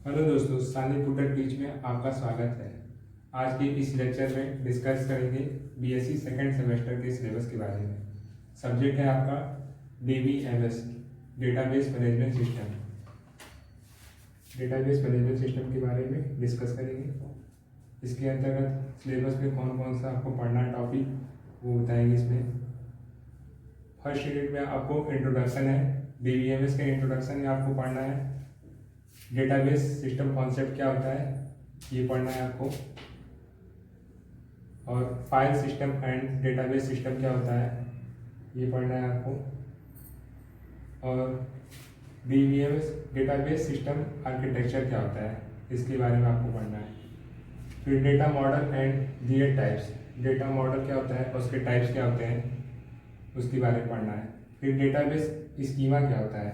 Hello दोस्तों, सानी putter teach में आपका स्वागत है। आज के इस लेक्चर में डिस्कस करेंगे बीएससी सेकेंड सेमेस्टर के सिलेबस के बारे में। सब्जेक्ट है आपका DBMS, database management system. Database management system के बारे में डिस्कस करेंगे। इसके अंतर्गत सिलेबस में कौन कौन सा आपको पढ़ना है टॉपिक वो बताएंगे। इसमें फर्स्ट यूनिट में आपको इंट्रोडक्शन है, DBMS का इंट्रोडक्शन में आपको पढ़ना है। डेटाबेस सिस्टम कॉन्सेप्ट क्या होता है ये पढ़ना है आपको, और file system and database system क्या होता है ये पढ़ना है आपको, और DBMS डेटाबेस सिस्टम आर्किटेक्चर क्या होता है इसके बारे में आपको पढ़ना है। फिर data model and their types, data model क्या होता है और उसके टाइप्स क्या होते हैं उसके बारे में पढ़ना है। फिर डेटाबेस स्कीमा क्या होता है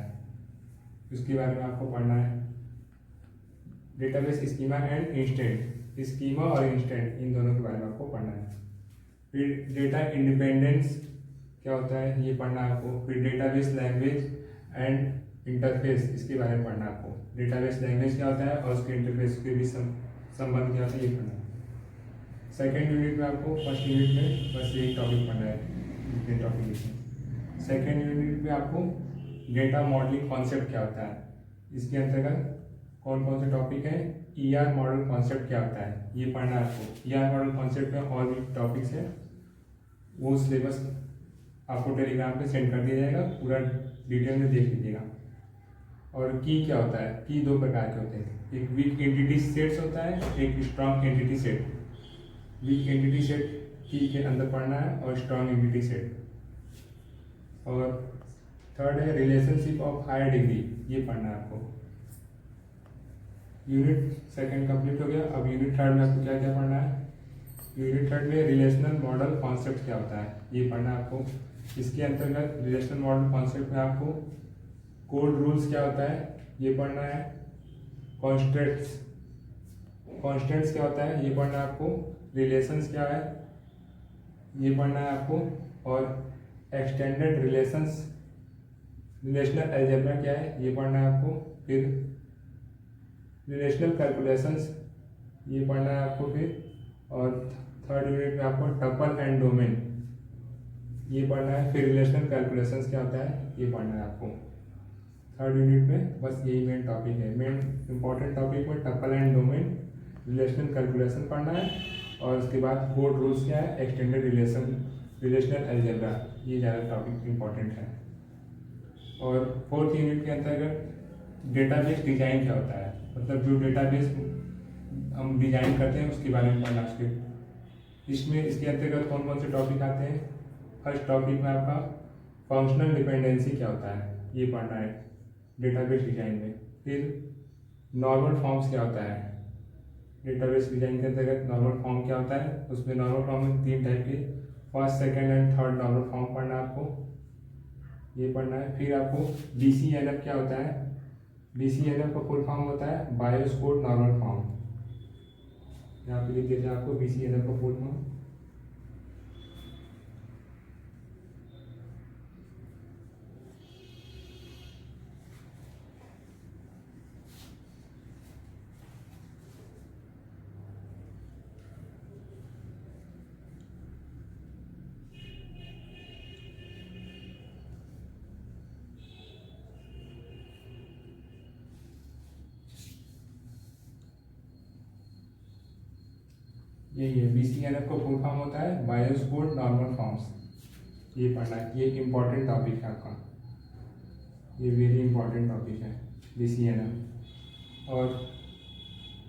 उसके बारे में आपको पढ़ना है। Database schema and instant, schema और इंस्टेंट इन दोनों के बारे में आपको पढ़ना है। फिर डेटा इंडिपेंडेंस क्या होता है ये पढ़ना है आपको। फिर डेटाबेस लैंग्वेज एंड इंटरफेस इसके बारे में पढ़ना है आपको। डेटाबेस लैंग्वेज क्या होता है और उसके इंटरफेस के भी संबंध क्या होता है ये पढ़ना है। सेकेंड यूनिट में आपको, फर्स्ट यूनिट में बस यही टॉपिक पढ़ना है, जितने टॉपिक इसमें। सेकेंड यूनिट में आपको डेटा मॉडलिंग कॉन्सेप्ट क्या होता है, इसके अंतर्गत कौन कौन से टॉपिक है। ER मॉडल कॉन्सेप्ट क्या होता है ये पढ़ना है आपको। ER मॉडल कॉन्सेप्ट में और भी टॉपिक्स है, वो सिलेबस आपको टेलीग्राम पे सेंड कर दिया जाएगा, पूरा डिटेल में देख लीजिएगा। और की क्या होता है, की दो प्रकार के होते हैं, एक वीक एंटिटी सेट्स होता है, एक strong entity set. Weak entity set की के अंदर पढ़ना है और स्ट्रॉन्ग एंटिटी सेट। और थर्ड है रिलेशनशिप ऑफ हायर डिग्री, ये पढ़ना है आपको। यूनिट सेकंड कंप्लीट हो गया। अब यूनिट थर्ड में आपको क्या क्या पढ़ना है। यूनिट थर्ड में रिलेशनल मॉडल कॉन्सेप्ट क्या होता है ये पढ़ना है आपको। इसके अंतर्गत रिलेशनल मॉडल कॉन्सेप्ट में आपको कोड रूल्स क्या होता है ये पढ़ना है। कॉन्स्टेंट्स, कॉन्स्टेंट्स क्या होता है ये पढ़ना है आपको। रिलेशंस क्या है ये पढ़ना है आपको। और एक्सटेंडेड रिलेशंस, रिलेशनल अलजेब्रा क्या है ये पढ़ना है आपको। फिर रिलेशनल कैलकुलेशंस ये पढ़ना है आपको। फिर और थर्ड यूनिट में आपको टपल एंड डोमेन ये पढ़ना है। फिर रिलेशनल कैलकुलेशंस क्या होता है ये पढ़ना है आपको। थर्ड यूनिट में बस यही मेन टॉपिक है। मेन इंपॉर्टेंट टॉपिक में tuple and domain, relational calculation पढ़ना है, और उसके बाद कोड रूल्स क्या है, एक्सटेंडेड रिलेशनल अलजेब्रा, ये ज़्यादा टॉपिक इंपॉर्टेंट है। और फोर्थ यूनिट के अंतर्गत डेटाबेस डिजाइन क्या होता है, मतलब जो डेटाबेस हम डिजाइन करते हैं उसके बारे में पढ़ना। इसमें इसके अंतर्गत कौन कौन से टॉपिक आते हैं। फर्स्ट टॉपिक में आपका फंक्शनल डिपेंडेंसी क्या होता है ये पढ़ना है डेटाबेस डिजाइन में। फिर नॉर्मल फॉर्म्स क्या होता है, डेटाबेस डिजाइन के अंतर्गत नॉर्मल फॉर्म क्या होता है। उसमें नॉर्मल फॉर्म में 3 टाइप के, first second and third normal form पढ़ना है आपको, ये पढ़ना है। फिर आपको BCNF क्या होता है। BCNF का फुल फॉर्म होता है बायोस कोड नॉर्मल फॉर्म। यहाँ पे लिख दीजिए आपको BCNF का फुल फॉर्म। यही है, BCNF का फुल फॉर्म होता है बायोस कोड नॉर्मल फॉर्म्स, ये पढ़ना है। ये इंपॉर्टेंट टॉपिक है आपका, ये वेरी इंपॉर्टेंट टॉपिक है BCNF। और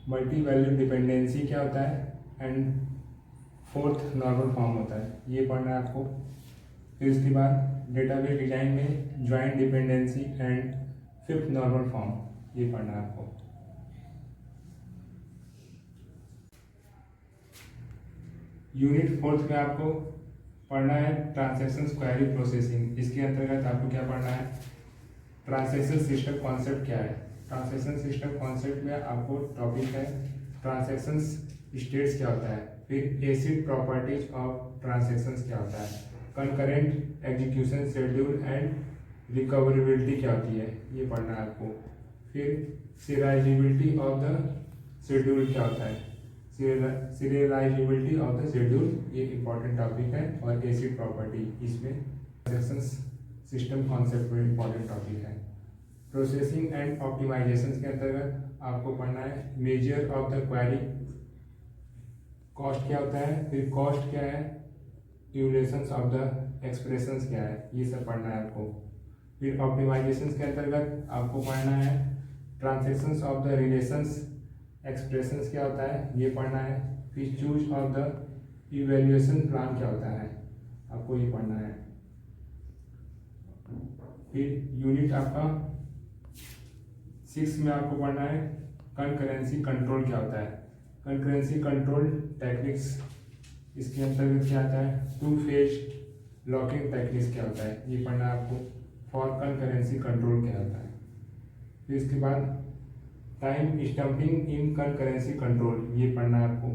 मल्टी वैल्यू डिपेंडेंसी क्या होता है एंड फोर्थ नॉर्मल फॉर्म होता है, ये पढ़ना है आपको। फिर उसके बाद डेटाबेस डिजाइन में joint dependency and fifth normal form, ये पढ़ना है आपको। यूनिट फोर्थ में आपको पढ़ना है ट्रांजैक्शन क्वेरी प्रोसेसिंग। इसके अंतर्गत आपको क्या पढ़ना है, ट्रांजैक्शन सिस्टम कॉन्सेप्ट क्या है। ट्रांजैक्शन सिस्टम कॉन्सेप्ट में आपको टॉपिक है ट्रांजैक्शन स्टेट्स क्या होता है। फिर एसिड प्रॉपर्टीज ऑफ ट्रांजैक्शन क्या होता है। Concurrent execution schedule and recoverability क्या होती है ये पढ़ना है आपको। फिर सीरियलाइजेबिलिटी ऑफ द शेड्यूल क्या होता है, सीरियलाइजेबिलिटी ऑफ द शेड्यूल ये इंपॉर्टेंट टॉपिक है। और एसिड प्रॉपर्टी इसमें ट्रांजैक्शंस सिस्टम कॉन्सेप्ट में इंपॉर्टेंट टॉपिक है। प्रोसेसिंग एंड ऑप्टिमाइजेशन के अंतर्गत आपको पढ़ना है measure of the query, cost क्या होता है, फिर कॉस्ट क्या है, ड्यूरेशंस ऑफ द एक्सप्रेशंस क्या है, ये सब पढ़ना है आपको। फिर ऑप्टिमाइजेशन के अंतर्गत आपको पढ़ना है transactions of the relations expressions क्या होता है, ये पढ़ना है। फिर choose of the evaluation plan क्या होता है, आपको ये पढ़ना है। फिर यूनिट आपका 6 में आपको पढ़ना है कंकरेंसी कंट्रोल क्या होता है, कंकरेंसी कंट्रोल टेक्निक्स इसके अंतर्गत क्या आता है, टू फेज लॉकिंग टेक्निक्स क्या होता है, ये पढ़ना है आपको। फॉर कंकरेंसी कंट्रोल क्या होता है। फिर इसके बाद टाइम स्टम्पिंग इन कंकरेंसी कंट्रोल, ये पढ़ना है आपको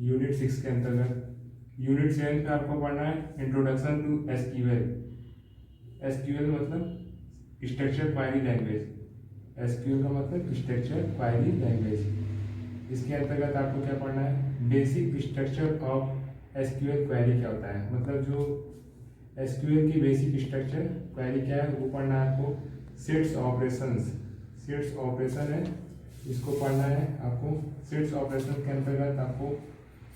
यूनिट 6 के अंतर्गत। यूनिट 7 में आपको पढ़ना है इंट्रोडक्शन टू एसक्यूएल। एसक्यूएल मतलब स्ट्रक्चर क्वेरी लैंग्वेज, एसक्यूएल का मतलब स्ट्रक्चर क्वेरी लैंग्वेज। इसके अंतर्गत आपको क्या पढ़ना है, basic structure of SQL query क्या होता है, मतलब जो एसक्यूएल की बेसिक स्ट्रक्चर क्वेरी क्या है वो पढ़ना है आपको। सेट्स ऑपरेशंस, सेट्स ऑपरेशन है इसको पढ़ना है आपको। सेट्स ऑपरेशन के अंतर्गत आपको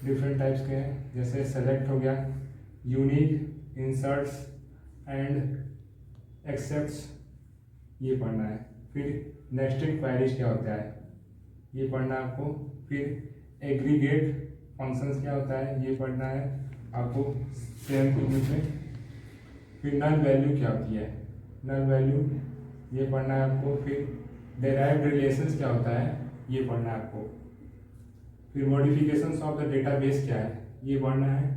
डिफरेंट टाइप्स के हैं, जैसे सेलेक्ट हो गया, यूनिक, इंसर्ट्स एंड एक्सेप्ट्स, ये पढ़ना है। फिर नेस्टेड क्वेरीज क्या होता है, ये पढ़ना है आपको। फिर एग्रीगेट फंक्शंस क्या होता है, ये पढ़ना है आपको 7th यूनिट में। फिर नल वैल्यू क्या होती है, नल वैल्यू ये पढ़ना है आपको। फिर डेराइव्ड रिलेशंस क्या होता है, ये पढ़ना है आपको। फिर मॉडिफिकेशंस ऑफ द डेटाबेस क्या है, ये पढ़ना है।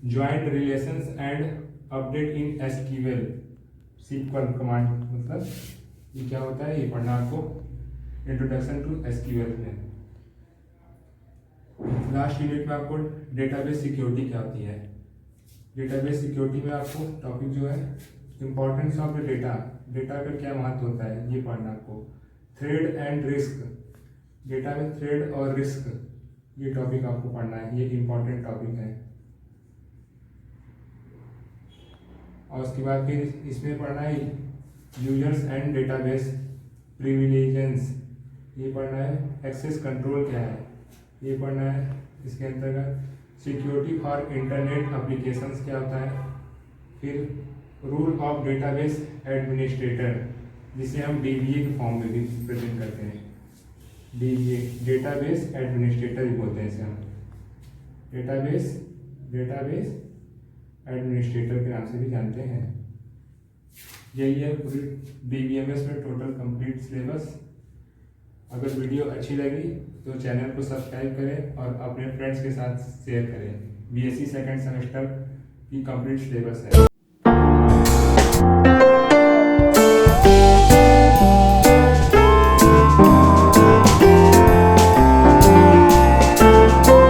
Joint relations and update in SQL, sequel command मतलब ये क्या होता है, ये पढ़ना आपको इंट्रोडक्शन टू एसक्यूएल में। लास्ट यूनिट में आपको डेटाबेस सिक्योरिटी क्या होती है। डेटाबेस सिक्योरिटी में आपको टॉपिक जो है importance of the data, data का क्या महत्व होता है, ये पढ़ना आपको। थ्रेड एंड रिस्क, डेटा में थ्रेड और रिस्क, ये टॉपिक आपको पढ़ना है, ये इंपॉर्टेंट टॉपिक है। और उसके बाद फिर इसमें पढ़ना है यूजर्स एंड डेटाबेस प्रिविलेजेंस, ये पढ़ना है। एक्सेस कंट्रोल क्या है, ये पढ़ना है। इसके अंतर्गत सिक्योरिटी फॉर इंटरनेट एप्लीकेशंस क्या होता है। फिर रूल ऑफ डेटाबेस एडमिनिस्ट्रेटर, जिसे हम डीबीए के फॉर्म में भी प्रेजेंट करते हैं। डीबीए डेटाबेस एडमिनिस्ट्रेटर भी बोलते हैं इसे हम, डेटाबेस एडमिनिस्ट्रेटर के नाम से भी जानते हैं। यही है पूरी डीबीएमएस में टोटल कंप्लीट सिलेबस। अगर वीडियो अच्छी लगी तो चैनल को सब्सक्राइब करें और अपने फ्रेंड्स के साथ शेयर करें। बीएससी सेकंड सेमेस्टर की कंप्लीट सिलेबस है।